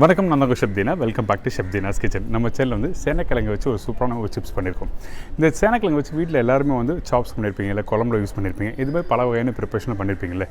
வணக்கம், நான் தான் chef Deena. Welcome back to chef Deena's kitchen. நம்ம சேனலில் வந்து சேனக்கிழங்கு வச்சு ஒரு சூப்பரான ஒரு சிப்ஸ் பண்ணியிருக்கோம். இந்த சேனக்கிழங்கு வச்சு வீட்டில் எல்லாருமே வந்து சாப்ஸ் பண்ணியிருப்பீங்க, இல்லை குழம்புல யூஸ் பண்ணியிருப்பீங்க. இதுமாதிரி பல வகையான ப்ரிப்பரேஷன் பண்ணியிருப்பீங்களே.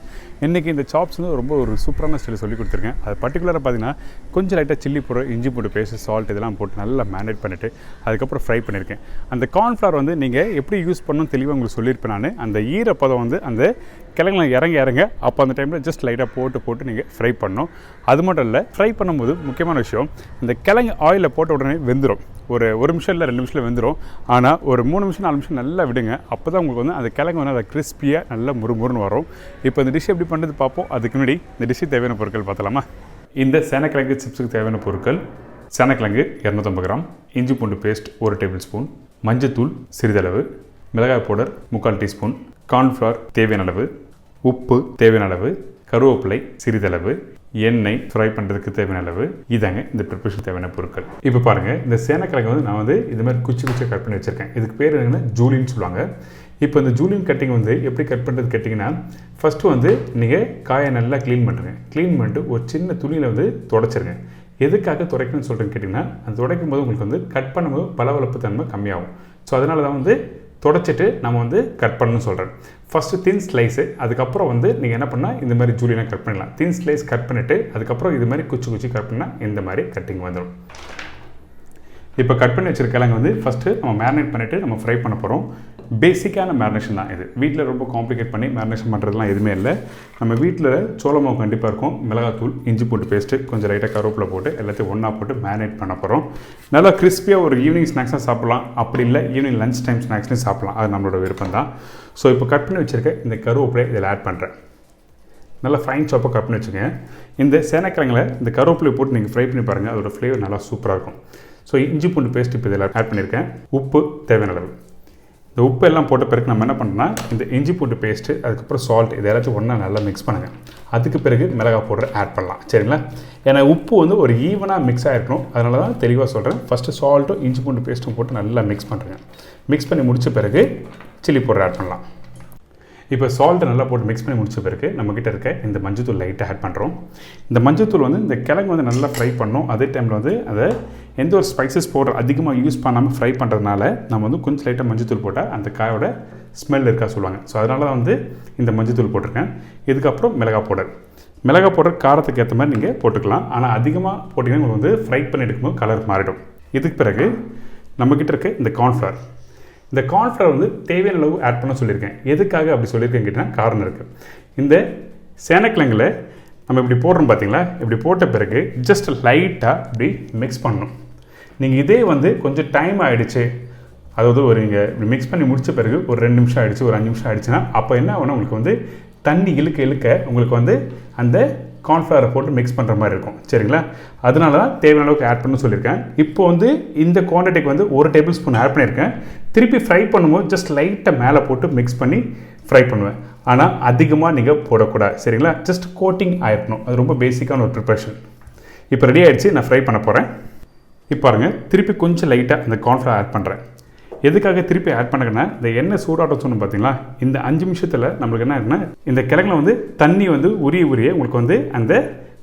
இன்றைக்கி இந்த சாப்ஸ் வந்து ரொம்ப ஒரு சூப்பரான ஸ்டைல் சொல்லி கொடுத்துருக்கேன். அது பர்டிகுலராக பார்த்தீங்கன்னா கொஞ்சம் லைட்டாக சில்லி பவுடர், இஞ்சி பூண்டு பேஸ்ட், சால்ட் இதெல்லாம் போட்டு நல்லா மேரினேட் பண்ணிவிட்டு அதுக்கப்புறம் ஃப்ரை பண்ணியிருக்கேன். அந்த கார்ன்ஃப்ளவர் வந்து நீங்கள் எப்படி யூஸ் பண்ணணும்னு தெளிவாக உங்களுக்கு சொல்லியிருப்பேன். நான் அந்த ஈரப்பதம் வந்து அந்த கிழங்குல இறங்க அப்போ அந்த டைமில் ஜஸ்ட் லைட்டாக போட்டு நீங்கள் ஃப்ரை பண்ணணும். அது மட்டும் இல்லை, ஃப்ரை பண்ணும்போது முக்கியமான விஷயம், இந்த கிழங்கு ஆயிலில் போட்ட உடனே வெந்துடும். ஒரு நிமிஷம் இல்லை 2 நிமிஷத்தில் வெந்துடும். ஆனால் ஒரு 3 நிமிஷம் 4 நிமிஷம் நல்லா விடுங்க. அப்போ தான் உங்களுக்கு வந்து அந்த கிழங்கு வந்து அதை கிறிஸ்பியாக நல்லா முறுமுறுன்னு வரும். இப்போ இந்த டிஷ் எப்படி பண்ணுறது பார்ப்போம். அதுக்கு முன்னாடி இந்த டிஷ்ஷுக்கு தேவையான பொருட்கள் பார்த்தலாமா. இந்த சேனக்கிழங்கு சிப்ஸுக்கு தேவையான பொருட்கள்: சேனக்கிழங்கு 250 கிராம், இஞ்சி பூண்டு பேஸ்ட் 1 டேபிள் ஸ்பூன், மஞ்சத்தூள் சிறிதளவு, மிளகாய் பவுடர் 3/4 டீஸ்பூன், கார்ன்ஃப்ளவர் தேவையான அளவு, உப்பு தேவையான அளவு, கருவேப்பிலை சிறிதளவு, எண்ணெய் ஃப்ரை பண்ணுறதுக்கு தேவையான அளவு. இதாங்க இந்த ப்ரிப்பரேஷன் தேவையான பொருட்கள். இப்போ பாருங்கள், இந்த சேனக்கிழங்கு வந்து நான் வந்து இது மாதிரி குச்சி கட் பண்ணி வச்சுருக்கேன். இதுக்கு பேர் என்னென்னா ஜூலின்னு சொல்லுவாங்க. இப்போ இந்த ஜூலியன் கட்டிங் வந்து எப்படி கட் பண்ணுறது கேட்டிங்கன்னா, ஃபஸ்ட்டு வந்து நீங்கள் காயை நல்லா க்ளீன் பண்ணுறேங்க. க்ளீன் பண்ணிட்டு ஒரு சின்ன துணியில் வந்து துடைச்சிருங்க. எதுக்காக துடைக்கணும்னு சொல்கிறேன்னு கேட்டிங்கன்னா, அந்த துடைக்கும் போது உங்களுக்கு வந்து கட் பண்ணும்போது பளபளப்பு தன்மை கம்மியாகும். ஸோ அதனால தான் வந்து துடைச்சிட்டு நம்ம வந்து கட் பண்ணணும்னு சொல்கிறேன். ஃபஸ்ட்டு தின் ஸ்லைஸு, அதுக்கப்புறம் வந்து நீங்கள் என்ன பண்ணால் இந்த மாதிரி ஜூலியனாக கட் பண்ணிடலாம். தின் ஸ்லைஸ் கட் பண்ணிவிட்டு அதுக்கப்புறம் இது மாதிரி குச்சி கட் பண்ணால் இந்த மாதிரி கட்டிங் வந்துடும். இப்போ கட் பண்ணி வச்சுருக்க கிழங்கு வந்து ஃபஸ்ட்டு நம்ம மேரினேட் பண்ணிவிட்டு நம்ம ஃப்ரை பண்ண போகிறோம். பேசிக்கான மேரினேஷன் தான் இது. வீட்டில் ரொம்ப காம்ப்ளிகேட் பண்ணி மேரினேஷன் பண்ணுறதுலாம் எதுவுமே இல்லை. நம்ம வீட்டில் சோள மாவு கண்டிப்பாக இருக்கும். மிளகாத்தூள், இஞ்சி பூண்டு பேஸ்ட்டு, கொஞ்சம் லைட்டாக கருவேப்பிலை போட்டு எல்லாத்தையும் ஒன்றா போட்டு மேரினேட் பண்ண போகிறோம். நல்லா கிறிஸ்பியாக ஒரு ஈவினிங் ஸ்நாக்ஸாக சாப்பிட்லாம். அப்படி இல்லை ஈவினிங் லஞ்ச் டைம் ஸ்நாக்ஸ்லையும் சாப்பிட்லாம். அது நம்மளோட விருப்பம் தான். ஸோ இப்போ கட் பண்ணி வச்சுருக்க இந்த கருவேப்பிலை இதில் ஆட் பண்ணுறேன். நல்லா ஃபைன் சாப்பாக கட் பண்ணி வச்சுக்கோங்க. இந்த சேனக்கிழங்கில் இந்த கருவேப்பிலை போட்டு நீங்கள் ஃப்ரை பண்ணி பாருங்கள். அதோடய ஃப்ளேவர் நல்லா சூப்பராக இருக்கும். ஸோ இஞ்சி பூண்டு பேஸ்ட் இப்போ இதில் ஆட் பண்ணியிருக்கேன். உப்பு தேவையான அளவு. இந்த உப்பு எல்லாம் போட்ட பிறகு நம்ம என்ன பண்ணோம்னா, இந்த இஞ்சி பூண்டு பேஸ்ட்டு, அதுக்கப்புறம் சால்ட், இது எல்லாத்தையும் ஒன்றா நல்லா மிக்ஸ் பண்ணுங்கள். அதுக்கு பிறகு மிளகாய் பவுடர் ஆட் பண்ணலாம். சரிங்களா? ஏன்னா உப்பு வந்து ஒரு ஈவனாக மிக்ஸ் ஆகிருக்கணும். அதனால தான் தெளிவாக சொல்கிறேன். ஃபஸ்ட்டு சால்ட்டும் இஞ்சி பூண்டு பேஸ்ட்டும் போட்டு நல்லா மிக்ஸ் பண்ணுறேங்க. மிக்ஸ் பண்ணி முடித்த பிறகு சில்லி பவுடர் ஆட் பண்ணலாம். இப்போ சால்ட்டை நல்லா போட்டு மிக்ஸ் பண்ணி முடிச்ச பிறகு நம்மக்கிட்ட இருக்க இந்த மஞ்சத்தூள் லைட்டாக ஆட் பண்ணுறோம். இந்த மஞ்சத்தூள் வந்து இந்த கிழங்கு வந்து நல்லா ஃப்ரை பண்ணணும். அதே டைமில் வந்து அதை எந்த ஒரு ஸ்பைசஸ் பவுடர் அதிகமாக யூஸ் பண்ணாமல் ஃப்ரை பண்ணுறதுனால நம்ம வந்து கொஞ்சம் லைட்டாக மஞ்சத்தூள் போட்டால் அந்த காயோட ஸ்மெல் இருக்கா சொல்லுவாங்க. ஸோ அதனால தான் வந்து இந்த மஞ்சத்தூள் போட்டிருக்கேன். இதுக்கப்புறம் மிளகாய் பவுடர் காரத்துக்கு ஏற்ற மாதிரி நீங்கள் போட்டுக்கலாம். ஆனால் அதிகமாக போட்டிங்கன்னா உங்களுக்கு வந்து ஃப்ரை பண்ணி எடுக்கும்போது கலர் மாறிடும். இதுக்கு பிறகு நம்மக்கிட்ட இருக்க இந்த கார்ன்ஃப்ளவர் வந்து தேவையான அளவு ஆட் பண்ண சொல்லியிருக்கேன். எதுக்காக அப்படி சொல்லியிருக்கேன் கேட்டால் காரணம் இருக்குது. இந்த சேனக்கிழங்கில் நம்ம இப்படி போடுறோம் பார்த்தீங்களா? இப்படி போட்ட பிறகு ஜஸ்ட் லைட்டாக இப்படி மிக்ஸ் பண்ணணும். நீங்கள் இதே வந்து கொஞ்சம் டைம் ஆகிடுச்சு, அதாவது ஒரு நீங்கள் இப்படி மிக்ஸ் பண்ணி முடித்த பிறகு ஒரு 2 நிமிஷம் ஆகிடுச்சு, ஒரு 5 நிமிஷம் ஆகிடுச்சுன்னா அப்போ என்ன ஆகுனா உங்களுக்கு வந்து தண்ணி இழுக்க உங்களுக்கு வந்து அந்த கார்ன்ஃப்ளவரை போட்டு மிக்ஸ் பண்ணுற மாதிரி இருக்கும். சரிங்களா? அதனால தான் தேவையான அளவுக்கு ஆட் பண்ண சொல்லியிருக்கேன். இப்போ வந்து இந்த குவான்டிட்டிக்கு வந்து 1 டேபிள் ஸ்பூன் ஆட் பண்ணியிருக்கேன். திருப்பி ஃப்ரை பண்ணும்போது ஜஸ்ட் லைட்டாக மேலே போட்டு மிக்ஸ் பண்ணி ஃப்ரை பண்ணுவேன். ஆனால் அதிகமாக நீங்கள் போடக்கூடாது. சரிங்களா? ஜஸ்ட் கோட்டிங் ஆகிடணும். அது ரொம்ப பேசிக்கான ஒரு ப்ரிப்பரேஷன். இப்போ ரெடி ஆகிடுச்சு, நான் ஃப்ரை பண்ண போகிறேன். இப்போ பாருங்கள், திருப்பி கொஞ்சம் லைட்டாக அந்த கார்ன்ஃப்ளவர் ஆட் பண்ணுறேன். எதுக்காக திருப்பி ஆட் பண்ணுறேன்னா, இந்த எண்ணெய் சூடாட்டம் சொன்னோம் பார்த்தீங்களா? இந்த 5 நிமிஷத்தில் நம்மளுக்கு என்ன ஆகுதுன்னா, இந்த கிழங்குல வந்து தண்ணி வந்து உரிய உங்களுக்கு வந்து அந்த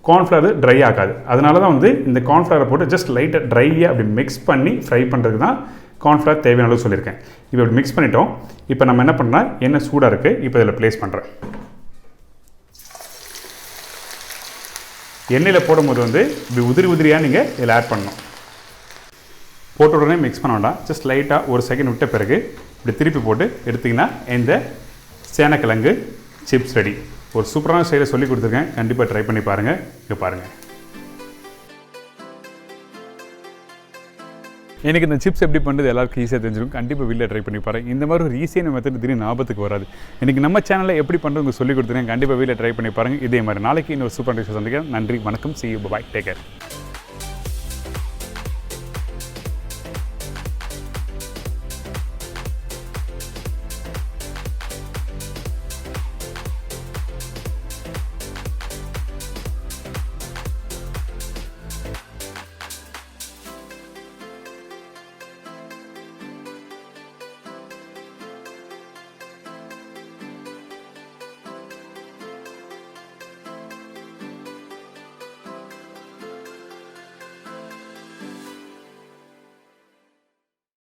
கார்ன்ஃப்ளவர் ட்ரை ஆகாது. அதனால தான் வந்து இந்த கார்ன்ஃப்ளவரை போட்டு ஜஸ்ட் லைட்டாக ட்ரையாக அப்படி மிக்ஸ் பண்ணி ஃப்ரை பண்ணுறதுக்கு தான் கார்ன்ஃப்ளவர் தேவையான அளவு சொல்லியிருக்கேன். இப்போ இப்படி மிக்ஸ் பண்ணிட்டோம். இப்போ நம்ம என்ன பண்ணால், எண்ணெய் சூடாக இருக்குது. இப்போ இதில் ப்ளேஸ் பண்ணுறேன். எண்ணெயில் போடும்போது வந்து இப்படி உதிரியாக நீங்கள் இதில் ஆட் பண்ணணும். போட்ட உடனே மிக்ஸ் பண்ண வேண்டாம். ஜஸ்ட் லைட்டாக ஒரு செகண்ட் விட்ட பிறகு இப்படி திருப்பி போட்டு எடுத்திங்கன்னா இந்த சேனக்கிழங்கு சிப்ஸ் ரெடி. ஒரு சூப்பரான ஸ்டைலை சொல்லி கொடுத்துருக்கேன். கண்டிப்பாக ட்ரை பண்ணி பாருங்கள். இங்கே பாருங்கள். எனக்கு இந்த சிப்ஸ் எப்படி பண்ணுறது எல்லாருக்கும் ஈஸியாக தெரிஞ்சிடும். கண்டிப்பாக வீட்டில் ட்ரை பண்ணி பாருங்கள். இந்த மாதிரி ஒரு ஈஸியான மெத்தட் திடீர்னு ஞாபகத்துக்கு வராது. இன்றைக்கி நம்ம சேனலில் எப்படி பண்ணுறது சொல்லி கொடுத்துருக்கேன். கண்டிப்பாக வீட்டில் ட்ரை பண்ணி பாருங்கள். இதே மாதிரி நாளைக்கு இன்னொரு சூப்பர் டிஷ் சந்திக்கிறேன். நன்றி, வணக்கம், see you, bye, take care.